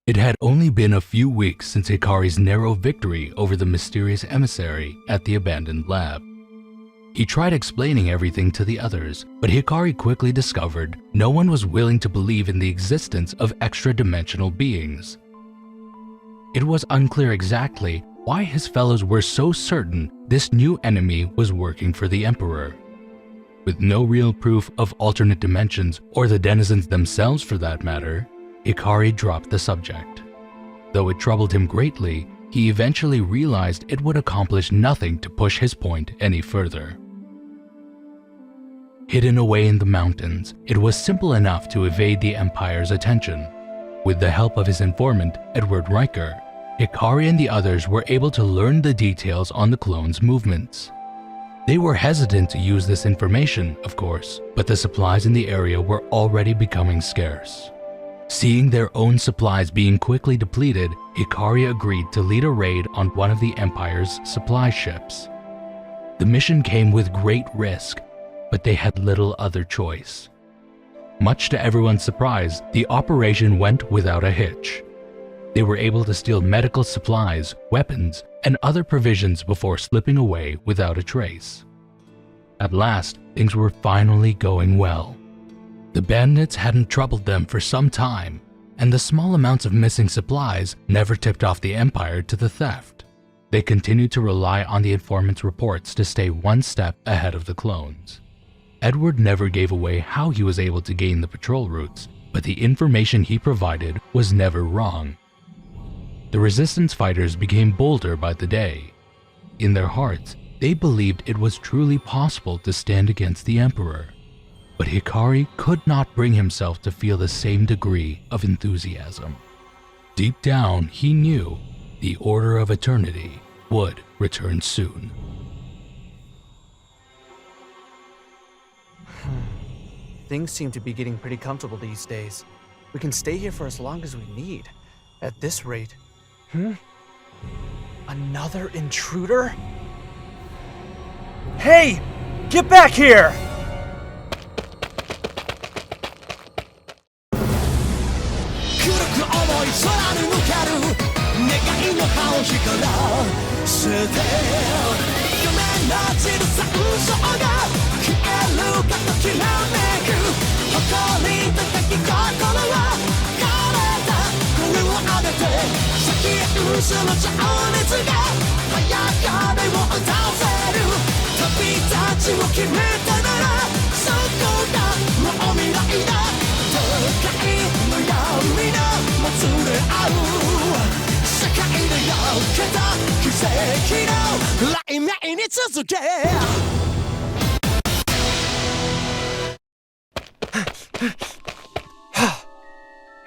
It had only been a few weeks since Hikari's narrow victory over the mysterious emissary at the abandoned lab. He tried explaining everything to the others, but Hikari quickly discovered no one was willing to believe in the existence of extra-dimensional beings. It was unclear exactly why his fellows were so certain this new enemy was working for the Emperor. With no real proof of alternate dimensions, or the denizens themselves for that matter, Hikari dropped the subject. Though it troubled him greatly, he eventually realized it would accomplish nothing to push his point any further. Hidden away in the mountains, it was simple enough to evade the Empire's attention. With the help of his informant, Edward Riker, Hikari and the others were able to learn the details on the clones' movements. They were hesitant to use this information, of course, but the supplies in the area were already becoming scarce. Seeing their own supplies being quickly depleted, Hikari agreed to lead a raid on one of the Empire's supply ships. The mission came with great risk, but they had little other choice. Much to everyone's surprise, the operation went without a hitch. They were able to steal medical supplies, weapons, and other provisions before slipping away without a trace. At last, things were finally going well. The bandits hadn't troubled them for some time, and the small amounts of missing supplies never tipped off the Empire to the theft. They continued to rely on the informant's reports to stay one step ahead of the clones. Edward never gave away how he was able to gain the patrol routes, but the information he provided was never wrong. The resistance fighters became bolder by the day. In their hearts, they believed it was truly possible to stand against the Emperor. But Hikari could not bring himself to feel the same degree of enthusiasm. Deep down, he knew the Order of Eternity would return soon. Things seem to be getting pretty comfortable these days. We can stay here for as long as we need. At this rate. Another intruder? Hey! Get back here!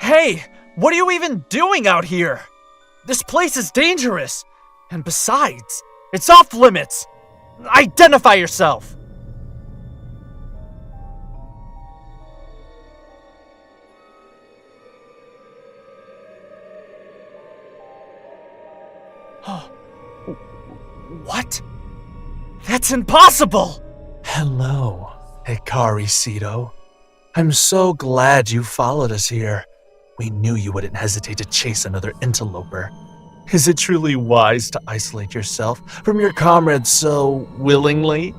Hey! What are you even doing out here? This place is dangerous! And besides, it's off limits! Identify yourself! What? That's impossible! Hello, Hikari Sito. I'm so glad you followed us here. We knew you wouldn't hesitate to chase another interloper. Is it truly wise to isolate yourself from your comrades so willingly?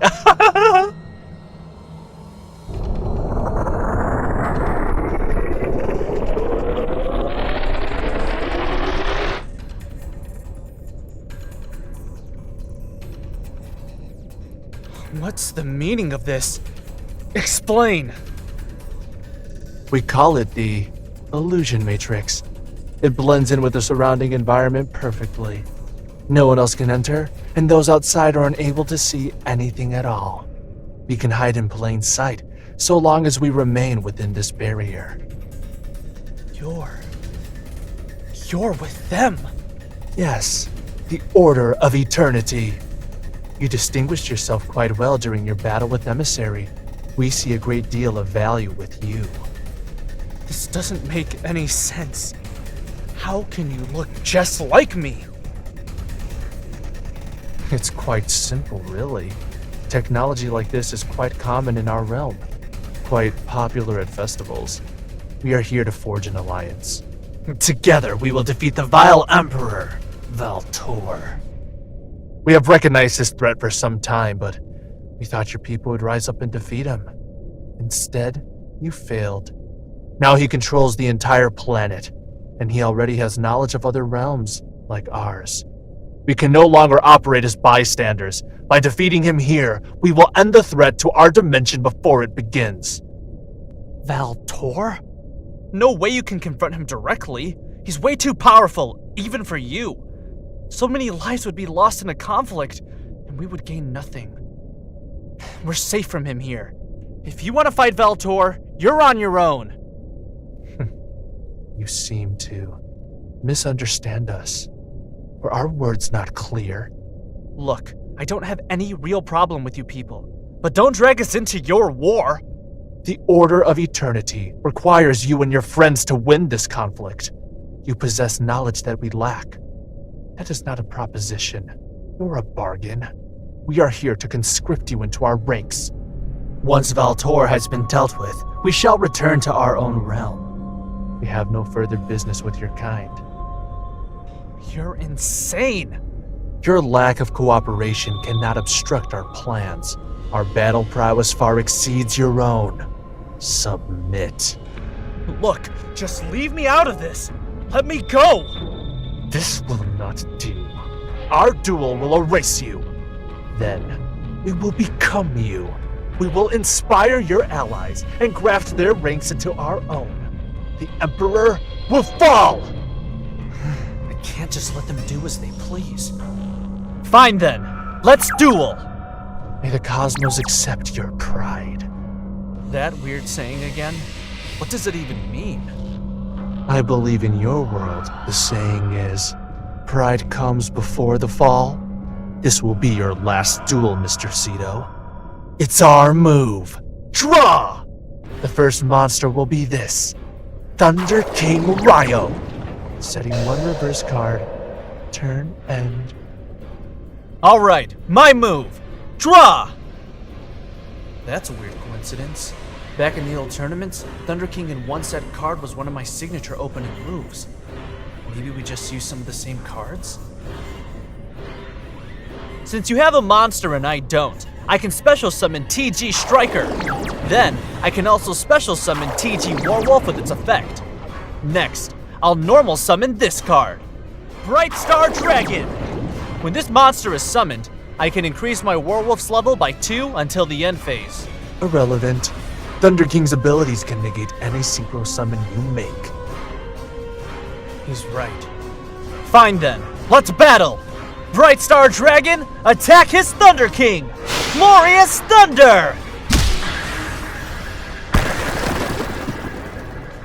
What's the meaning of this? Explain! We call it the illusion matrix. It blends in with the surrounding environment perfectly. No one else can enter, and those outside are unable to see anything at all. We can hide in plain sight, so long as we remain within this barrier. You're with them? Yes, the Order of Eternity. You distinguished yourself quite well during your battle with Emissary. We see a great deal of value with you. This doesn't make any sense. How can you look just like me? It's quite simple, really. Technology like this is quite common in our realm. Quite popular at festivals. We are here to forge an alliance. Together we will defeat the vile Emperor, Valtor. We have recognized his threat for some time, but we thought your people would rise up and defeat him. Instead, you failed. Now he controls the entire planet, and he already has knowledge of other realms, like ours. We can no longer operate as bystanders. By defeating him here, we will end the threat to our dimension before it begins. Valtor? No way you can confront him directly. He's way too powerful, even for you. So many lives would be lost in a conflict, and we would gain nothing. We're safe from him here. If you want to fight Valtor, you're on your own. You seem to misunderstand us. Were our words not clear? Look, I don't have any real problem with you people, but don't drag us into your war. The Order of Eternity requires you and your friends to win this conflict. You possess knowledge that we lack. That is not a proposition, nor a bargain. We are here to conscript you into our ranks. Once Valtor has been dealt with, we shall return to our own realm. We have no further business with your kind. You're insane. Your lack of cooperation cannot obstruct our plans. Our battle prowess far exceeds your own. Submit. Look, just leave me out of this. Let me go. This will not do. Our duel will erase you. Then, we will become you. We will inspire your allies and graft their ranks into our own. The Emperor will fall! I can't just let them do as they please. Fine then, let's duel! May the cosmos accept your pride. That weird saying again? What does it even mean? I believe in your world, the saying is, pride comes before the fall. This will be your last duel, Mr. Cito. It's our move. Draw! The first monster will be this. Thunder King Ryo. Setting one reverse card. Turn end. Alright, my move. Draw! That's a weird coincidence. Back in the old tournaments, Thunder King in one set card was one of my signature opening moves. Maybe we just use some of the same cards? Since you have a monster and I don't, I can special summon TG Striker. Then, I can also special summon TG Warwolf with its effect. Next, I'll normal summon this card, Bright Star Dragon. When this monster is summoned, I can increase my Warwolf's level by 2 until the end phase. Irrelevant. Thunder King's abilities can negate any synchro summon you make. He's right. Fine then, let's battle! Bright Star Dragon, attack his Thunder King! Glorious Thunder!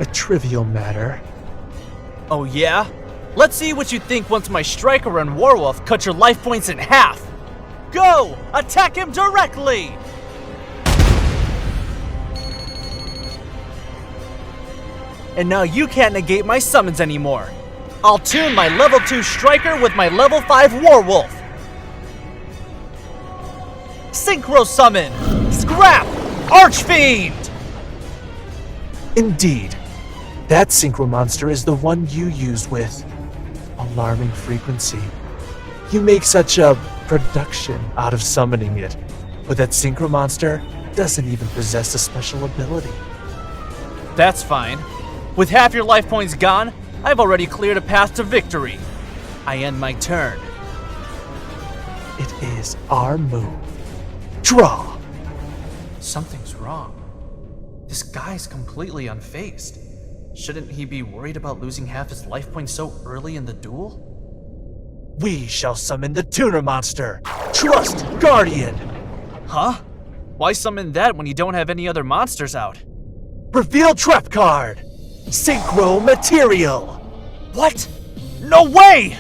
A trivial matter. Oh yeah? Let's see what you think once my Striker and Warwolf cut your life points in half! Go! Attack him directly! And now you can't negate my summons anymore. I'll tune my level 2 Striker with my level 5 Warwolf. Synchro Summon! Scrap! Archfiend! Indeed. That synchro monster is the one you used with alarming frequency. You make such a production out of summoning it, but that synchro monster doesn't even possess a special ability. That's fine. With half your life points gone, I've already cleared a path to victory. I end my turn. It is our move. Draw! Something's wrong. This guy's completely unfazed. Shouldn't he be worried about losing half his life points so early in the duel? We shall summon the tuner monster, Trust Guardian! Huh? Why summon that when you don't have any other monsters out? Reveal trap card! Synchro material! What? No way!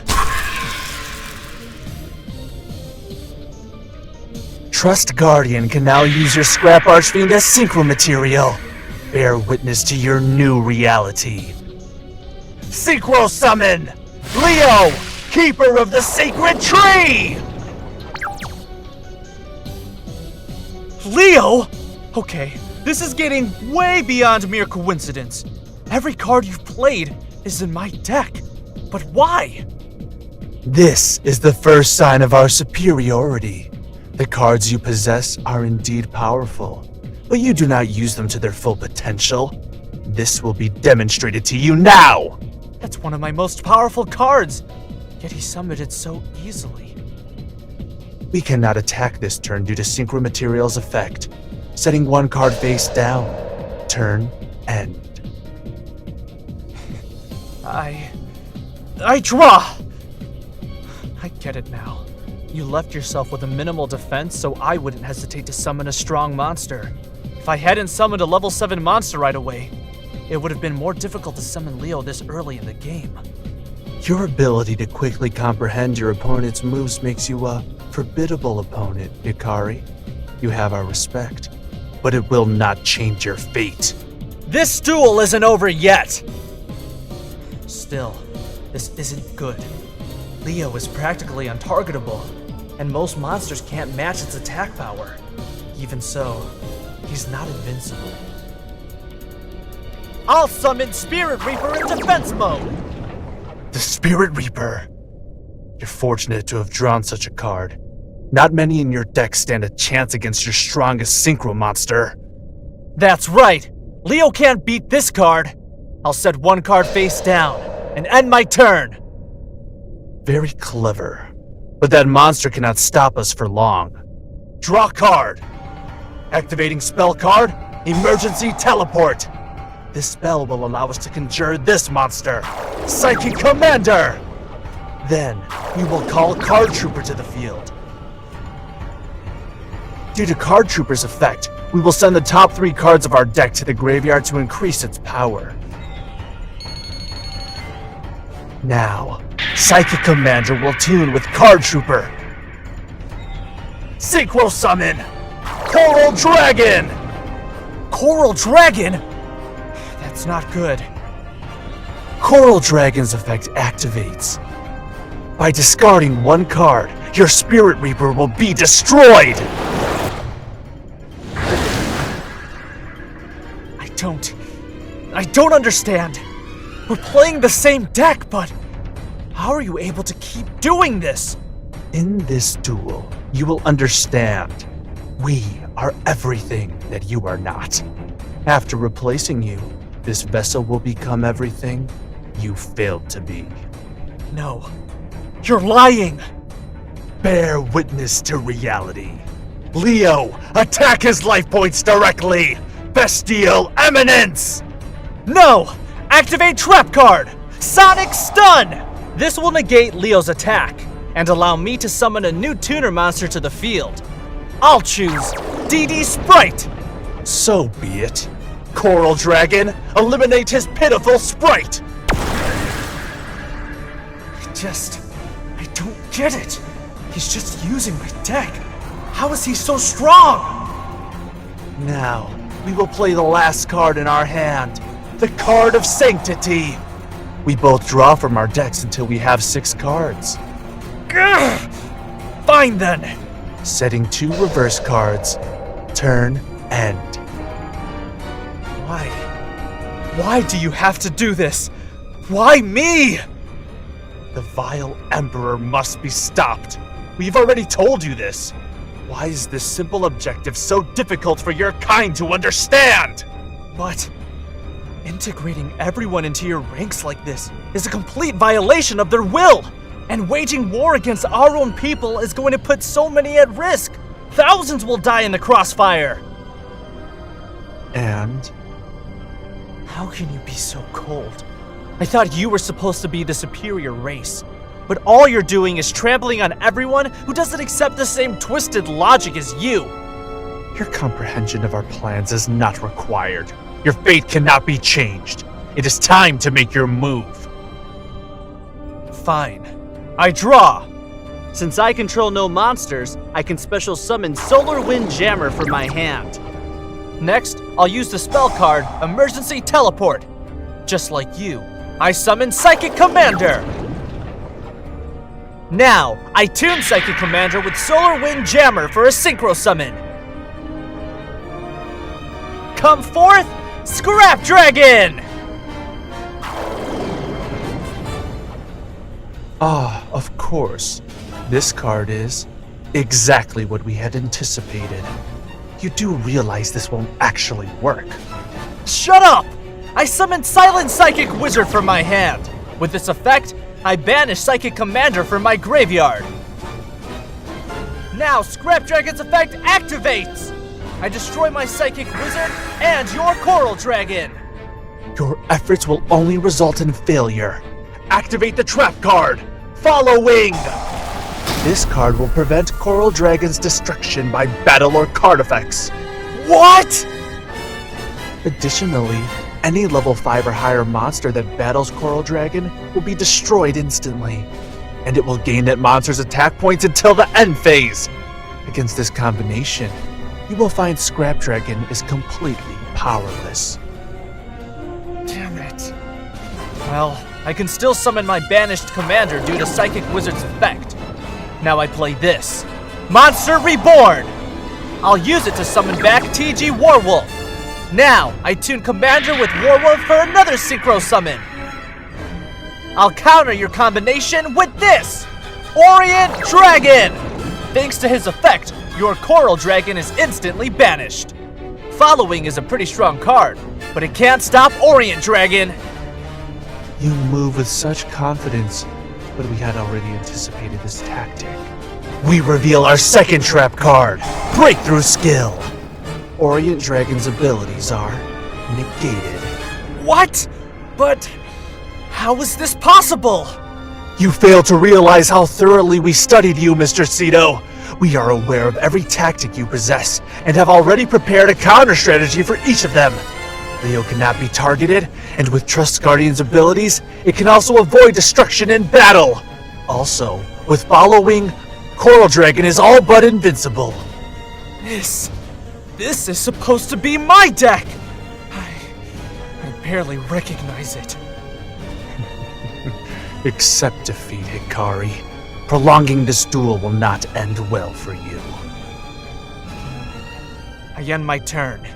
Trust Guardian can now use your Scrap Archfiend as synchro material. Bear witness to your new reality. Synchro summon! Leo, Keeper of the Sacred Tree! Leo? Okay, this is getting way beyond mere coincidence. Every card you've played, is in my deck. But why? This is the first sign of our superiority. The cards you possess are indeed powerful, but you do not use them to their full potential. This will be demonstrated to you now! That's one of my most powerful cards, yet he summoned it so easily. We cannot attack this turn due to Synchro Material's effect. Setting one card face down. Turn end. I draw! I get it now. You left yourself with a minimal defense so I wouldn't hesitate to summon a strong monster. If I hadn't summoned a level 7 monster right away, it would have been more difficult to summon Leo this early in the game. Your ability to quickly comprehend your opponent's moves makes you a formidable opponent, Hikari. You have our respect, but it will not change your fate. This duel isn't over yet! Still, this isn't good. Leo is practically untargetable, and most monsters can't match its attack power. Even so, he's not invincible. I'll summon Spirit Reaper in defense mode! The Spirit Reaper. You're fortunate to have drawn such a card. Not many in your deck stand a chance against your strongest Synchro monster. That's right! Leo can't beat this card! I'll set one card face down and end my turn! Very clever. But that monster cannot stop us for long. Draw card! Activating spell card, Emergency Teleport! This spell will allow us to conjure this monster, Psychic Commander! Then, we will call Card Trooper to the field. Due to Card Trooper's effect, we will send the top 3 cards of our deck to the graveyard to increase its power. Now, Psychic Commander will tune with Card Trooper. Synchro Summon! Coral Dragon! Coral Dragon? That's not good. Coral Dragon's effect activates. By discarding one card, your Spirit Reaper will be destroyed! I don't understand. We're playing the same deck, but how are you able to keep doing this? In this duel, you will understand. We are everything that you are not. After replacing you, this vessel will become everything you failed to be. No, you're lying! Bear witness to reality. Leo, attack his life points directly! Bestial Eminence! No! Activate Trap Card! Sonic Stun! This will negate Leo's attack, and allow me to summon a new tuner monster to the field. I'll choose DD Sprite! So be it. Coral Dragon, eliminate his pitiful sprite! I don't get it. He's just using my deck. How is he so strong? Now, we will play the last card in our hand, the Card of Sanctity. We both draw from our decks until we have 6 cards. Gah! Fine then. Setting 2 reverse cards. Turn end. Why? Why do you have to do this? Why me? The vile Emperor must be stopped. We've already told you this. Why is this simple objective so difficult for your kind to understand? But integrating everyone into your ranks like this is a complete violation of their will. And waging war against our own people is going to put so many at risk. Thousands will die in the crossfire. And? How can you be so cold? I thought you were supposed to be the superior race. But all you're doing is trampling on everyone who doesn't accept the same twisted logic as you. Your comprehension of our plans is not required. Your fate cannot be changed. It is time to make your move. Fine. I draw. Since I control no monsters, I can special summon Solar Wind Jammer from my hand. Next, I'll use the spell card, Emergency Teleport. Just like you, I summon Psychic Commander. Now, I tune Psychic Commander with Solar Wind Jammer for a Synchro Summon. Come forth, Scrap Dragon! Ah, of course. This card is exactly what we had anticipated. You do realize this won't actually work. Shut up! I summoned Silent Psychic Wizard from my hand. With this effect, I banish Psychic Commander from my graveyard. Now Scrap Dragon's effect activates! I destroy my Psychic Wizard and your Coral Dragon! Your efforts will only result in failure. Activate the trap card! Following! This card will prevent Coral Dragon's destruction by battle or card effects. What?! Additionally, any level 5 or higher monster that battles Coral Dragon will be destroyed instantly, and it will gain that monster's attack points until the end phase. Against this combination, you will find Scrap Dragon is completely powerless. Damn it. Well, I can still summon my banished commander due to Psychic Wizard's effect. Now I play this. Monster Reborn! I'll use it to summon back TG Warwolf. Now, I tune Commander with Warwolf for another Synchro Summon. I'll counter your combination with this! Orient Dragon! Thanks to his effect, your Coral Dragon is instantly banished. Following is a pretty strong card, but it can't stop Orient Dragon. You move with such confidence, but we had already anticipated this tactic. We reveal our second trap card, Breakthrough Skill. Orient Dragon's abilities are negated. What? But how is this possible? You fail to realize how thoroughly we studied you, Mr. Cito. We are aware of every tactic you possess, and have already prepared a counter strategy for each of them. Leo cannot be targeted, and with Trust Guardian's abilities, it can also avoid destruction in battle. Also, with following, Coral Dragon is all but invincible. This is supposed to be my deck! I barely recognize it. Accept defeat, Hikari. Prolonging this duel will not end well for you. I end my turn.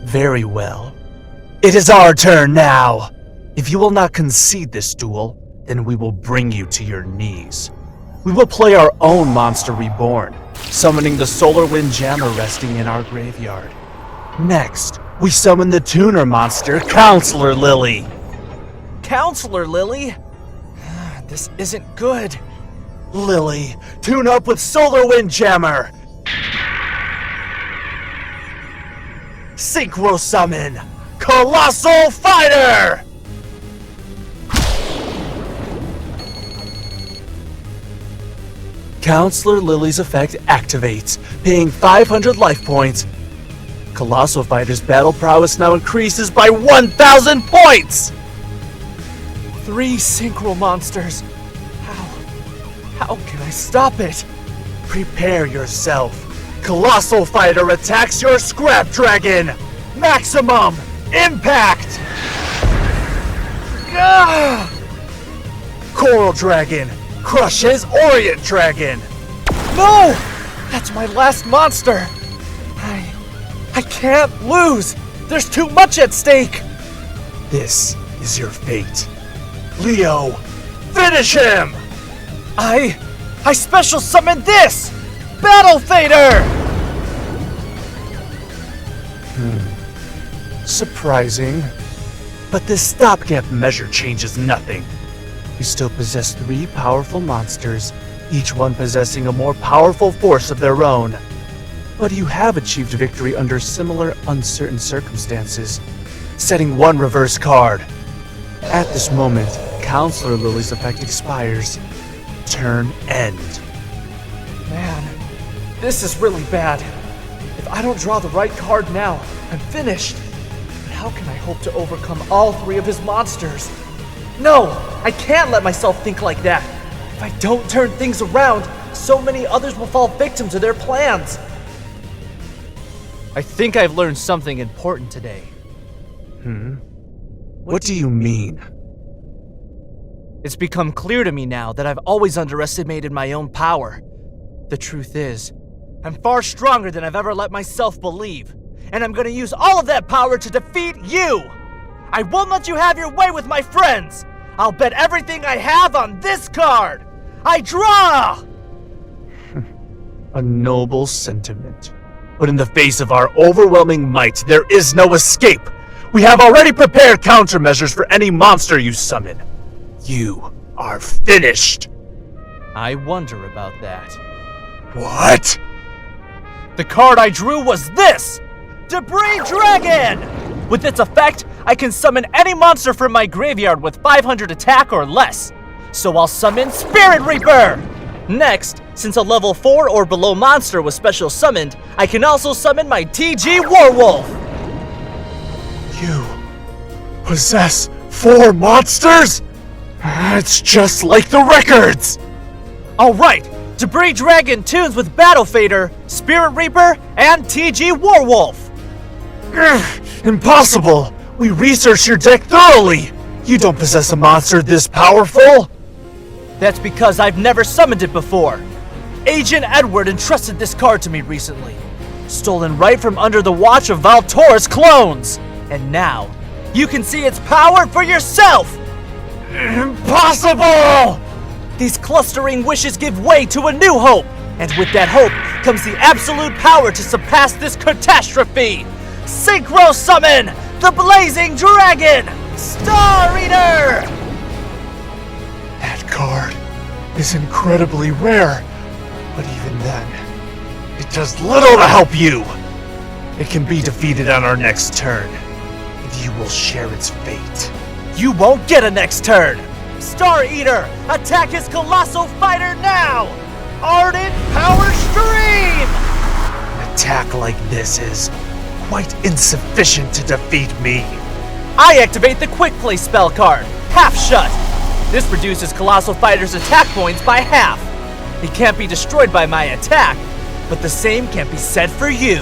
Very well. It is our turn now! If you will not concede this duel, then we will bring you to your knees. We will play our own Monster Reborn, summoning the Solar Wind Jammer resting in our graveyard. Next, we summon the tuner monster, Counselor Lily. Counselor Lily? This isn't good. Lily, tune up with Solar Wind Jammer. Synchro Summon, Colossal Fighter! Counselor Lily's effect activates, paying 500 life points. Colossal Fighter's battle prowess now increases by 1,000 points! 3 synchro monsters. How can I stop it? Prepare yourself. Colossal Fighter attacks your Scrap Dragon! Maximum Impact! Ah! Coral Dragon crushes Orient Dragon! No! That's my last monster! I can't lose! There's too much at stake! This is your fate. Leo, finish him! I special summon this! Battle Fader! Surprising. But this stopgap measure changes nothing. You still possess 3 powerful monsters, each one possessing a more powerful force of their own. But you have achieved victory under similar uncertain circumstances, setting 1 reverse card. At this moment, Counselor Lily's effect expires. Turn end. Man, this is really bad. If I don't draw the right card now, I'm finished. But how can I hope to overcome all 3 of his monsters? No, I can't let myself think like that. If I don't turn things around, so many others will fall victim to their plans. I think I've learned something important today. What do you mean? It's become clear to me now that I've always underestimated my own power. The truth is, I'm far stronger than I've ever let myself believe, and I'm gonna use all of that power to defeat you! I won't let you have your way with my friends! I'll bet everything I have on this card! I draw! A noble sentiment. But in the face of our overwhelming might, there is no escape. We have already prepared countermeasures for any monster you summon. You are finished. I wonder about that. What? The card I drew was this! Debris Dragon! With its effect, I can summon any monster from my graveyard with 500 attack or less. So I'll summon Spirit Reaper! Next, since a level 4 or below monster was special summoned, I can also summon my TG Warwolf! You possess 4 monsters? It's just like the records! Alright, Debris Dragon tunes with Battle Fader, Spirit Reaper, and TG Warwolf! Impossible! We researched your deck thoroughly! You don't possess a monster this powerful! That's because I've never summoned it before. Agent Edward entrusted this card to me recently. Stolen right from under the watch of Valtor's clones! And now, you can see its power for yourself! Impossible! These clustering wishes give way to a new hope! And with that hope comes the absolute power to surpass this catastrophe! Synchro Summon! The Blazing Dragon! Star Eater! That card is incredibly rare, but even then, it does little to help you. It can be defeated on our next turn, and you will share its fate. You won't get a next turn! Star Eater, attack his Colossal Fighter now! Ardent Power Stream! An attack like this is quite insufficient to defeat me. I activate the Quick Play spell card, Half Shut. This reduces Colossal Fighter's attack points by half. He can't be destroyed by my attack, but the same can't be said for you.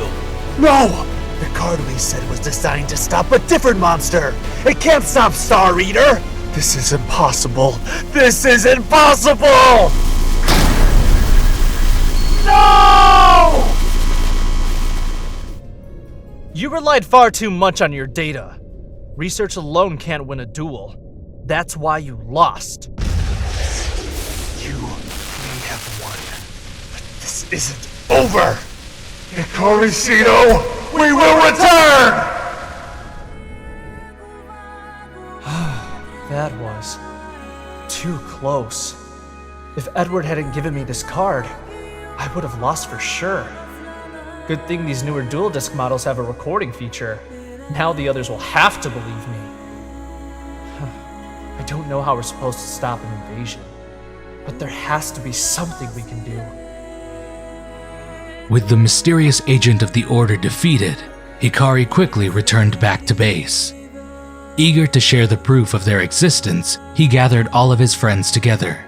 No! The card we said was designed to stop a different monster. It can't stop Star Eater. This is impossible. This is impossible! No! You relied far too much on your data. Research alone can't win a duel. That's why you lost. You may have won, but this isn't over! Hikari Shino, we will return! That was too close. If Edward hadn't given me this card, I would have lost for sure. Good thing these newer dual disc models have a recording feature. Now the others will have to believe me. I don't know how we're supposed to stop an invasion, but there has to be something we can do. With the mysterious agent of the Order defeated, Hikari quickly returned back to base. Eager to share the proof of their existence, he gathered all of his friends together.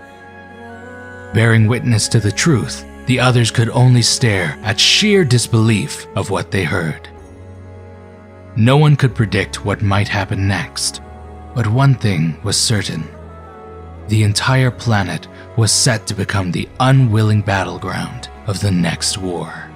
Bearing witness to the truth, the others could only stare at sheer disbelief of what they heard. No one could predict what might happen next, but one thing was certain. The entire planet was set to become the unwilling battleground of the next war.